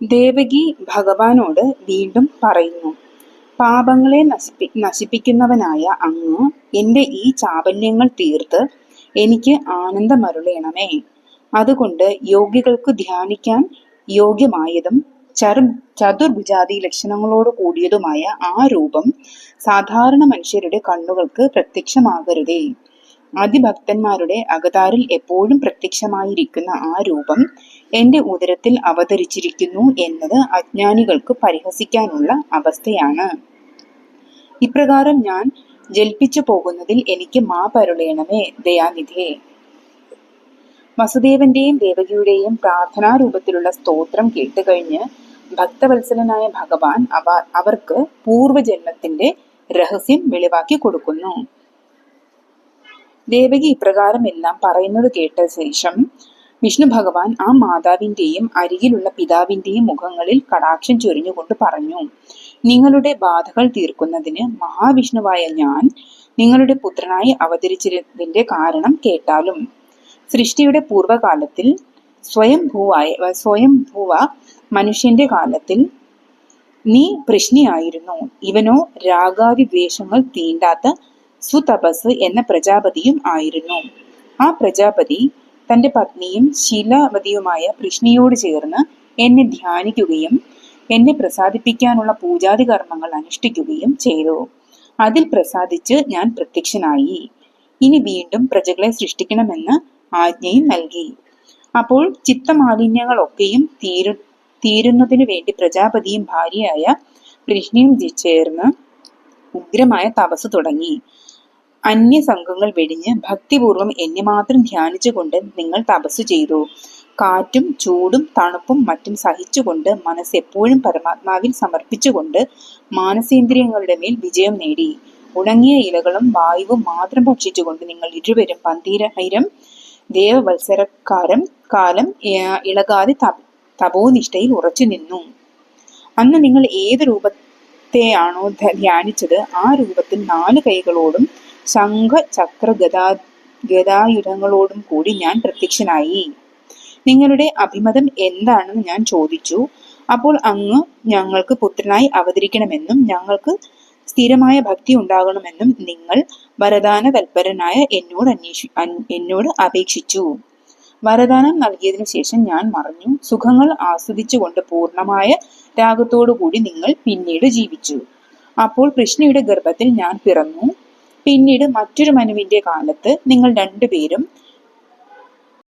ദേവകി ഭഗവാനോട് വീണ്ടും പറയുന്നു, പാപങ്ങളെ നശിപ്പിക്കുന്നവനായ അങ്ങ് എൻ്റെ ഈ ചാബല്യങ്ങൾ തീർത്ത് എനിക്ക് ആനന്ദമരുളേണമേ. അതുകൊണ്ട് യോഗികൾക്ക് ധ്യാനിക്കാൻ യോഗ്യമായതും ചതുർഭുജാതി ലക്ഷണങ്ങളോട് കൂടിയതുമായ ആ രൂപം സാധാരണ മനുഷ്യരുടെ കണ്ണുകൾക്ക് പ്രത്യക്ഷമാകരുതേ. അതിഭക്തന്മാരുടെ അകതാരിൽ എപ്പോഴും പ്രത്യക്ഷമായിരിക്കുന്ന ആ രൂപം എന്റെ ഉദരത്തിൽ അവതരിച്ചിരിക്കുന്നു എന്നത് അജ്ഞാനികൾക്ക് പരിഹസിക്കാനുള്ള അവസ്ഥയാണ്. ഇപ്രകാരം ഞാൻ ജൽപ്പിച്ചു പോകുന്നതിൽ എനിക്ക് മാപരുളേണമേ ദയാനിധേ. വസുദേവന്റെയും ദേവകിയുടെയും പ്രാർത്ഥനാരൂപത്തിലുള്ള സ്തോത്രം കേട്ടുകഴിഞ്ഞ് ഭക്തവത്സലനായ ഭഗവാൻ അവർക്ക് പൂർവജന്മത്തിന്റെ രഹസ്യം വെളിവാക്കി കൊടുക്കുന്നു. ദേവകി ഇപ്രകാരം എല്ലാം പറയുന്നത് കേട്ട ശേഷം വിഷ്ണു ഭഗവാൻ ആ മാതാവിന്റെയും അരികിലുള്ള പിതാവിന്റെയും മുഖങ്ങളിൽ കടാക്ഷം ചൊരിഞ്ഞുകൊണ്ട് പറഞ്ഞു, നിങ്ങളുടെ ബാധകൾ തീർക്കുന്നതിന് മഹാവിഷ്ണുവായ ഞാൻ നിങ്ങളുടെ പുത്രനായി അവതരിച്ചതിന്റെ കാരണം കേട്ടാലും. സൃഷ്ടിയുടെ പൂർവകാലത്തിൽ സ്വയംഭൂവ മനുഷ്യന്റെ കാലത്തിൽ നീ പ്രശ്നിയായിരുന്നു. ഇവനോ രാഗാദിദ്വേഷങ്ങൾ തീണ്ടാത്ത സുതപസ് എന്ന പ്രജാപതിയും ആയിരുന്നു. ആ പ്രജാപതി തന്റെ പത്നിയും ശീലവതിയുമായ കൃഷ്ണിയോട് ചേർന്ന് എന്നെ ധ്യാനിക്കുകയും എന്നെ പ്രസാദിപ്പിക്കാനുള്ള പൂജാതി കർമ്മങ്ങൾ അനുഷ്ഠിക്കുകയും ചെയ്തു. അതിൽ പ്രസാദിച്ച് ഞാൻ പ്രത്യക്ഷനായി. ഇനി വീണ്ടും പ്രജകളെ സൃഷ്ടിക്കണമെന്ന് ആജ്ഞയും നൽകി. അപ്പോൾ ചിത്തമാലിന്യങ്ങളൊക്കെയും തീരുന്നതിനു വേണ്ടി പ്രജാപതിയും ഭാര്യയായ കൃഷ്ണിയും ചേർന്ന് ഉഗ്രമായ തപസ് തുടങ്ങി. അന്യസംഘങ്ങൾ വെടിഞ്ഞ് ഭക്തിപൂർവം എന്നെ മാത്രം ധ്യാനിച്ചുകൊണ്ട് നിങ്ങൾ തപസ്സു ചെയ്തു. കാറ്റും ചൂടും തണുപ്പും മറ്റും സഹിച്ചുകൊണ്ട് മനസ്സെപ്പോഴും പരമാത്മാവിൽ സമർപ്പിച്ചുകൊണ്ട് മാനസേന്ദ്രിയങ്ങളുടെ മേൽ വിജയം നേടി. ഉണങ്ങിയ ഇലകളും വായുവും മാത്രം ഭക്ഷിച്ചുകൊണ്ട് നിങ്ങൾ ഇരുവരും 12,000 കാലം ഇളകാതെ തപോനിഷ്ഠയിൽ ഉറച്ചു നിന്നു. അന്ന് നിങ്ങൾ ഏത് രൂപത്തെയാണോ ധ്യാനിച്ചത് ആ രൂപത്തിൽ 4 കൈകളോടും ശംഖ ചക്ര ഗദായുധങ്ങളോടും കൂടി ഞാൻ പ്രത്യക്ഷനായി. നിങ്ങളുടെ അഭിമതം എന്താണെന്ന് ഞാൻ ചോദിച്ചു. അപ്പോൾ അങ്ങ് ഞങ്ങൾക്ക് പുത്രനായി അവതരിക്കണമെന്നും ഞങ്ങൾക്ക് സ്ഥിരമായ ഭക്തി ഉണ്ടാകണമെന്നും നിങ്ങൾ വരദാന തൽപരനായ എന്നോട് അപേക്ഷിച്ചു. വരദാനം നൽകിയതിനു ശേഷം ഞാൻ മറഞ്ഞു. സുഖങ്ങൾ ആസ്വദിച്ചുകൊണ്ട് പൂർണ്ണമായ രാഗത്തോടുകൂടി നിങ്ങൾ പിന്നീട് ജീവിച്ചു. അപ്പോൾ കൃഷ്ണയുടെ ഗർഭത്തിൽ ഞാൻ പിറന്നു. പിന്നീട് മറ്റൊരു മനുവിന്റെ കാലത്ത് നിങ്ങൾ 2 പേരും